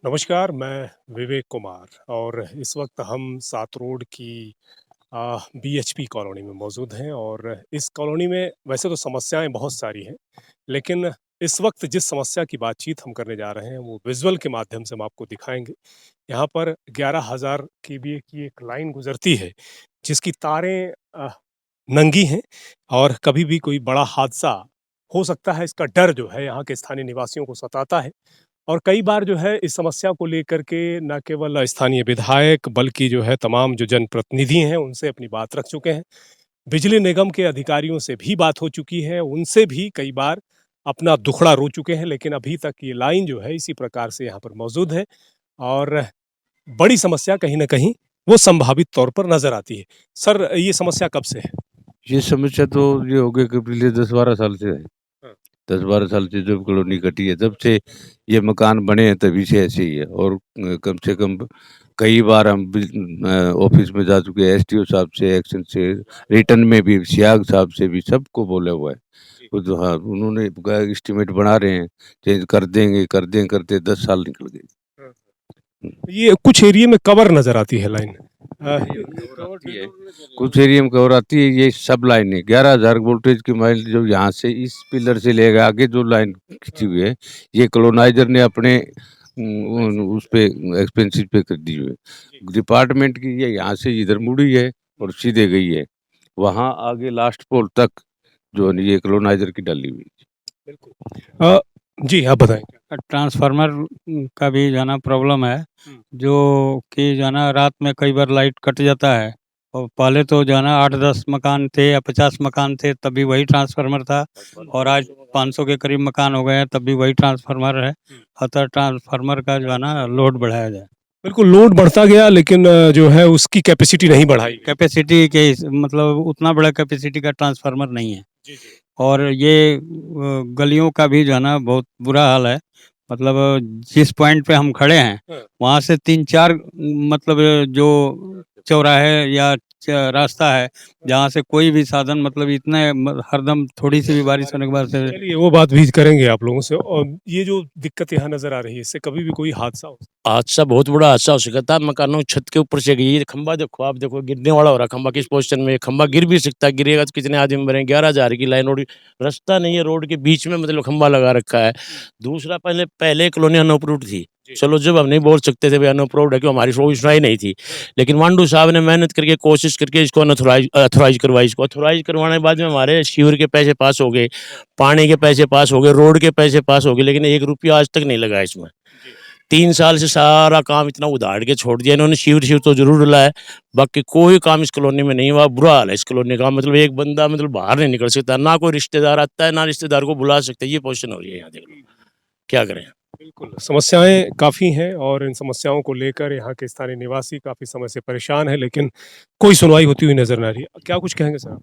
नमस्कार, मैं विवेक कुमार और इस वक्त हम सात रोड की बीएचपी कॉलोनी में मौजूद हैं और इस कॉलोनी में वैसे तो समस्याएं बहुत सारी हैं, लेकिन इस वक्त जिस समस्या की बातचीत हम करने जा रहे हैं वो विजुअल के माध्यम से हम आपको दिखाएंगे। यहाँ पर 11,000 केवीए की एक लाइन गुजरती है, जिसकी तारें नंगी हैं और कभी भी कोई बड़ा हादसा हो सकता है, इसका डर जो है यहाँ के स्थानीय निवासियों को सताता है। और कई बार जो है इस समस्या को लेकर के न केवल स्थानीय विधायक बल्कि जो है तमाम जो जनप्रतिनिधि हैं उनसे अपनी बात रख चुके हैं। बिजली निगम के अधिकारियों से भी बात हो चुकी है, उनसे भी कई बार अपना दुखड़ा रो चुके हैं, लेकिन अभी तक ये लाइन जो है इसी प्रकार से यहाँ पर मौजूद है और बड़ी समस्या कहीं न कहीं वो संभावित तौर पर नज़र आती है। सर, ये समस्या कब से है? ये समस्या तो ये हो गई कि पिछले 10-12 साल से है। हाँ। 10-12 साल से जब कॉलोनी कटी है तब से ये मकान बने हैं तभी से ऐसे ही है और कम से कम कई बार हम ऑफिस में जा चुके हैं, एसडीओ साहब से, एक्शन से, रिटर्न में भी सियाग साहब से भी सबको बोला हुआ है। जी। वो तो हाँ, उन्होंने कहा एस्टीमेट बना रहे हैं, चेंज कर देंगे, करते 10 साल निकल गए। हाँ। हुँ। ये कुछ एरिया में कवर नज़र आती है लाइन। आती है, कुछ एरिया में कवर आती है, ये सब लाइनें 11,000 वोल्टेज की माइल जो यहाँ से इस पिलर से लेकर आगे जो लाइन खींची हुई है, ये कॉलोनाइज़र ने अपने उस पे एक्सपेंसिव पे कर दी हुई है। डिपार्टमेंट की ये यहाँ से इधर मुड़ी है और सीधे गई है। वहाँ आगे लास्ट पोल तक जो है ये कॉलोनाइज़र की डाली हुई है। बिल्कुल। जी, आप बताएँ? ट्रांसफार्मर का भी जो है ना प्रॉब्लम है, जो कि जो है ना रात में कई बार लाइट कट जाता है और पहले तो जो है ना 8-10 मकान थे या 50 मकान थे तब भी वही ट्रांसफार्मर था और आज 500 के करीब मकान हो गए हैं तब भी वही ट्रांसफार्मर है। अतः ट्रांसफार्मर का जो है ना लोड बढ़ाया जाए। बिल्कुल, लोड बढ़ता गया लेकिन जो है उसकी कैपेसिटी नहीं बढ़ाई। कैपेसिटी के मतलब उतना बड़ा कैपेसिटी का ट्रांसफार्मर नहीं है। जी, जी। और ये गलियों का भी जो है ना बहुत बुरा हाल है। मतलब जिस पॉइंट पे हम खड़े हैं, हाँ। वहाँ से 3-4 मतलब जो चौराहे या रास्ता है, जहाँ से कोई भी साधन मतलब इतने हरदम थोड़ी सी भी बारिश होने के बाद से चलिए वो बात भी करेंगे आप लोगों से और ये जो दिक्कत यहाँ नज़र आ रही है, इससे कभी भी कोई हादसा हो हादसा बहुत बड़ा हादसा हो सकता था। मकानों की छत के ऊपर से गई ये खंबा, देखो आप देखो गिरने वाला हो रहा खंबा, किस पोजीशन में खंबा गिर भी सकता है। गिरेगा तो कितने आदमी मरेंगे। 11,000 की लाइन, रोड रास्ता नहीं है, रोड के बीच में मतलब खंबा लगा रखा है। दूसरा, पहले पहले कॉलोनी अनअप्रूव्ड थी। चलो, जब हम नहीं बोल सकते थे भाई अनअप्रूव्ड है, क्यों हमारी सुनाई नहीं थी, लेकिन वांडू साहब ने मेहनत करके कोशिश करके इसको अथोराइज करवाई। इसको अथोराइज करवाने के बाद में हमारे सीवर के पैसे पास हो गए, पानी के पैसे पास हो गए, रोड के पैसे पास हो गए, लेकिन 1 रुपया आज तक नहीं लगा इसमें। 3 साल से सारा काम इतना उधाड़ के छोड़ दिया इन्होंने। शिविर तो जरूर डला है, बाकी कोई काम इस कॉलोनी में नहीं हुआ। बुरा हाल है इस कॉलोनी का। मतलब एक बंदा मतलब बाहर नहीं निकल सकता, ना कोई रिश्तेदार आता है, ना रिश्तेदार को बुला सकते। ये पोजीशन हो रही है यहाँ, देख लो क्या करें। बिल्कुल, समस्याएँ काफ़ी हैं और इन समस्याओं को लेकर यहाँ के स्थानीय निवासी काफ़ी समय से परेशान हैं, लेकिन कोई सुनवाई होती हुई नज़र नहीं आ रही है। क्या कुछ कहेंगे सर आप?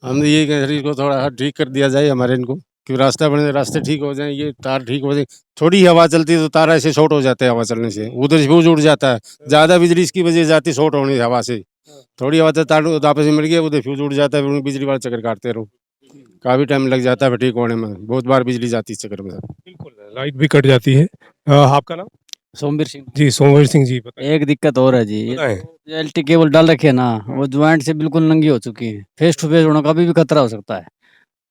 हम तो यही कह रहे हैं इसको थोड़ा ठीक कर दिया जाए हमारे इनको, कि रास्ता बने, रास्ते ठीक हो जाएँ, ये तार ठीक हो जाए। थोड़ी हवा चलती है तो तार ऐसे शॉर्ट हो जाते हैं हवा चलने से, उधर से फ्यूज़ उड़ जाता है। ज़्यादा बिजली इसकी वजह से जाती है शॉर्ट होने से हवा से। थोड़ी हवा से तार आपस में मिल गया, उधर फ्यूज़ उड़ जाता है, फिर बिजली वाले चक्कर काटते रहो। काफ़ी टाइम लग जाता है फिर ठीक होने में, बहुत बार बिजली जाती है इस चक्कर में। बिल्कुल, लाइट भी कट जाती है। आपका नाम? सोमवीर सिंह। जी, सोमवीर सिंह जी, बताइए। एक दिक्कत और है जी, ये बताएँ। जो एलटी केबल डाल रखी है ना, वो ज्वाइंट से बिल्कुल नंगी हो चुकी है। फेस टू फेस होने का भी खतरा हो सकता है।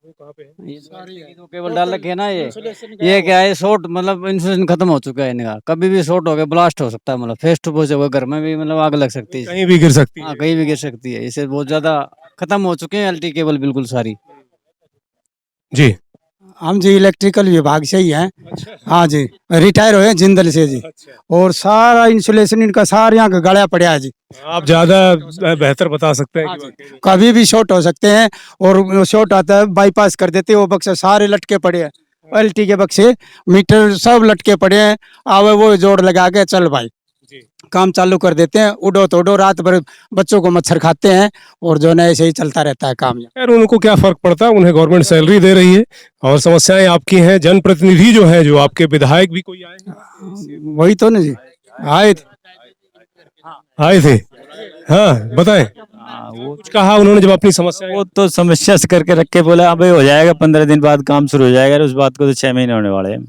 वो कहाँ पे है? ये जो केबल डाल रखे है ना, ये क्या है, शॉर्ट मतलब इंसुलेशन खत्म हो चुका है इनका। कभी भी शॉर्ट हो गया, ब्लास्ट हो सकता है, मतलब फेस टू फेस होगा, घर में भी मतलब आग लग सकती है। कहीं भी गिर सकती हाँ, है। कहीं भी गिर सकती है। इससे बहुत ज्यादा खत्म हो चुके हैं एलटी केबल बिल्कुल सारी। जी। हम जी इलेक्ट्रिकल विभाग से ही हैं। अच्छा। हाँ जी, रिटायर हुए हैं जिंदल से जी। अच्छा। और सारा इंसुलेशन इनका सारा यहाँ गड़ा पड़ा है जी। आप ज़्यादा बेहतर बता सकते हैं हाँ कि जी, वाक़ई में कभी भी शॉर्ट हो सकते हैं और शॉर्ट आता है बाईपास कर देते हैं। वो बक्से सारे लटके पड़े हैं, एलटी के बक्से मीटर सब लटके पड़े हैं। आवे वो जोड़ लगा के चल भाई, जी। काम चालू कर देते हैं। उडो तो उडो, रात भर बच्चों को मच्छर खाते हैं और जो है ऐसे ही चलता रहता है काम। खैर उनको क्या फ़र्क पड़ता है, उन्हें गवर्नमेंट सैलरी दे रही है और समस्याएँ आपकी हैं। जनप्रतिनिधि जो हैं, जो आपके विधायक भी कोई आए हैं? वही तो ना जी, आए थे। आए थे? हाँ, बताएँ। वो कुछ कहा उन्होंने जब अपनी समस्या वो तो समस्या से करके रख के बोला अबे हो जाएगा, 15 दिन बाद काम शुरू हो जाएगा। उस बात को तो 6 महीने होने वाले हैं।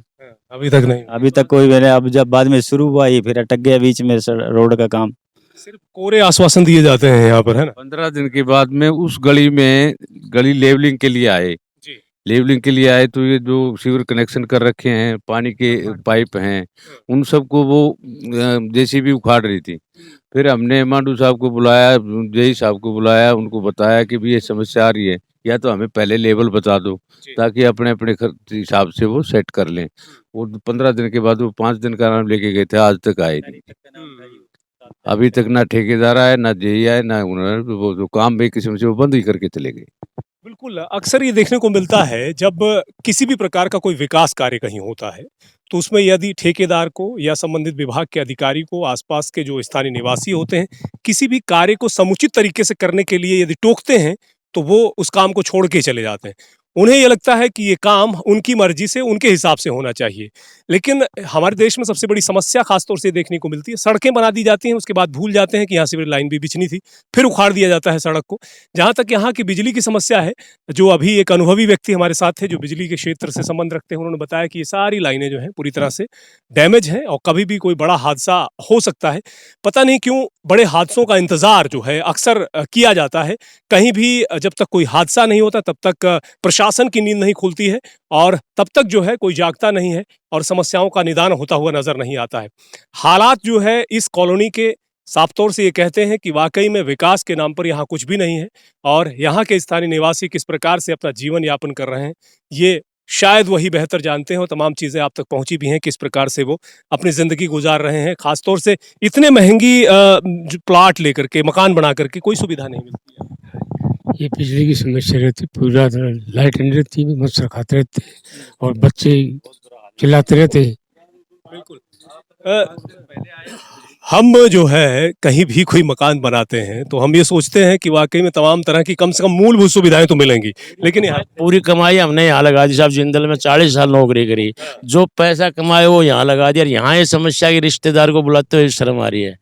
अभी तक नहीं। अभी तक कोई मैंने, अब जब बाद में शुरू हुआ ये फिर अटक गया बीच में रोड का काम। सिर्फ कोरे आश्वासन दिए जाते हैं यहाँ पर, है ना? 15 दिन के बाद में उस गली में गली लेवलिंग के लिए आए। जी। लेवलिंग के लिए आए तो ये जो सीवर कनेक्शन कर रखे हैं, पानी के पाइप हैं, उन सबको वो जेसीबी उखाड़ रही थी। फिर हमने मांडू साहब को बुलाया, जेई साहब को बुलाया, उनको बताया कि भी ये समस्या आ रही है, या तो हमें पहले लेवल बता दो जी। ताकि अपने अपने हिसाब से वो सेट कर लें। वो 15 दिन के बाद वो 5 दिन का नाम लेके गए थे, आज तक आए नहीं। अभी तक ना ठेकेदार आए, ना जेई आए, ना उन्होंने वो जो काम एक किस्म से वो बंद ही करके चले गए। बिल्कुल, अक्सर ये देखने को मिलता है जब किसी भी प्रकार का कोई विकास कार्य कहीं होता है, तो उसमें यदि ठेकेदार को या संबंधित विभाग के अधिकारी को आसपास के जो स्थानीय निवासी होते हैं, किसी भी कार्य को समुचित तरीके से करने के लिए यदि टोकते हैं, तो वो उस काम को छोड़ के चले जाते हैं। उन्हें ये लगता है कि ये काम उनकी मर्जी से, उनके हिसाब से होना चाहिए। लेकिन हमारे देश में सबसे बड़ी समस्या खास तौर से देखने को मिलती है, सड़कें बना दी जाती हैं, उसके बाद भूल जाते हैं कि यहाँ सिविल लाइन भी बिछनी थी, फिर उखाड़ दिया जाता है सड़क को। जहाँ तक यहाँ की बिजली की समस्या है, जो अभी एक अनुभवी व्यक्ति हमारे साथ थे जो बिजली के क्षेत्र से संबंध रखते हैं, उन्होंने बताया कि ये सारी लाइनें जो हैं पूरी तरह से डैमेज हैं और कभी भी कोई बड़ा हादसा हो सकता है। पता नहीं क्यों बड़े हादसों का इंतजार जो है अक्सर किया जाता है। कहीं भी जब तक कोई हादसा नहीं होता तब तक प्रशासन की नींद नहीं खुलती है और तब तक जो है कोई जागता नहीं है और समस्याओं का निदान होता हुआ नजर नहीं आता है। हालात जो है इस कॉलोनी के साफ तौर से ये कहते हैं कि वाकई में विकास के नाम पर यहाँ कुछ भी नहीं है और यहाँ के स्थानीय निवासी किस प्रकार से अपना जीवन यापन कर रहे हैं, ये शायद वही बेहतर जानते हो। तमाम चीज़ें आप तक पहुँची भी हैं, किस प्रकार से वो अपनी ज़िंदगी गुजार रहे हैं। ख़ास तौर से इतने महंगी जो प्लाट लेकर के, मकान बना करके कोई सुविधा नहीं मिलती है। ये बिजली की समस्या रहती, पूरा लाइट नहीं रहती, मच्छर खाते रहते और बच्चे चिल्लाते रहते। बिल्कुल। हम जो है कहीं भी कोई मकान बनाते हैं तो हम ये सोचते हैं कि वाकई में तमाम तरह की कम से कम मूलभूत सुविधाएं तो मिलेंगी, लेकिन यहाँ पूरी कमाई हमने यहाँ लगा दी साहब। जिंदल में 40 साल नौकरी करी, जो पैसा कमाए वो यहाँ लगा दिया। और यहाँ ये समस्या की रिश्तेदार को बुलाते हुए शर्म आ रही है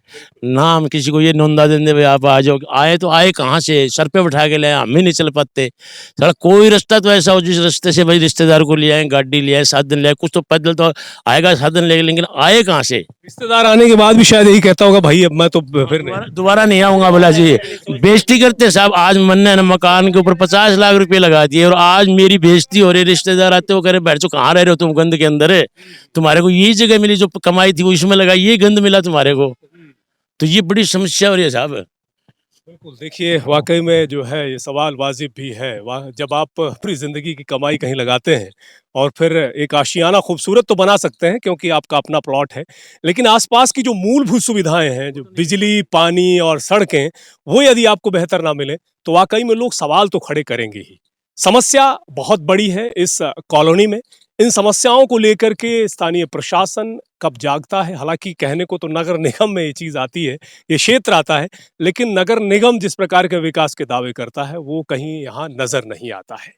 ना। हम किसी को ये नोंदा देंगे भाई आप आ जाओ, आए तो आए कहाँ से, सर पे बैठा के ले आए, हम ही नहीं चल पाते। सर कोई रास्ता तो ऐसा हो जिस रास्ते से भाई रिश्तेदार को ले आए, गाड़ी ले आए, साधन ले आए, कुछ तो पैदल तो आएगा साधन ले, लेकिन आए कहाँ से। रिश्तेदार आने के बाद भी शायद यही कहता होगा भाई अब मैं तो फिर नहीं। दोबारा नहीं आऊंगा बोला जी। बेइज्जती करते साहब। आज मैंने ना मकान के ऊपर 50 लाख रुपए लगा दिए और आज मेरी बेइज्जती हो रही। रिश्तेदार आते हो, कह रहे बैठ जो कहाँ रह रहे हो तुम, गंद के अंदर है, तुम्हारे को यही जगह मिली जो कमाई थी वो इसमें लगाई, ये गंद मिला तुम्हारे को। तो ये बड़ी समस्या हो रही है साहब। बिल्कुल, देखिए वाकई में जो है ये सवाल वाजिब भी है। जब आप अपनी ज़िंदगी की कमाई कहीं लगाते हैं और फिर एक आशियाना खूबसूरत तो बना सकते हैं क्योंकि आपका अपना प्लॉट है, लेकिन आसपास की जो मूलभूत सुविधाएं हैं, जो बिजली, पानी और सड़कें, वो यदि आपको बेहतर ना मिले तो वाकई में लोग सवाल तो खड़े करेंगे ही। समस्या बहुत बड़ी है इस कॉलोनी में। इन समस्याओं को लेकर के स्थानीय प्रशासन कब जागता है? हालांकि कहने को तो नगर निगम में ये चीज़ आती है, ये क्षेत्र आता है, लेकिन नगर निगम जिस प्रकार के विकास के दावे करता है वो कहीं यहाँ नजर नहीं आता है।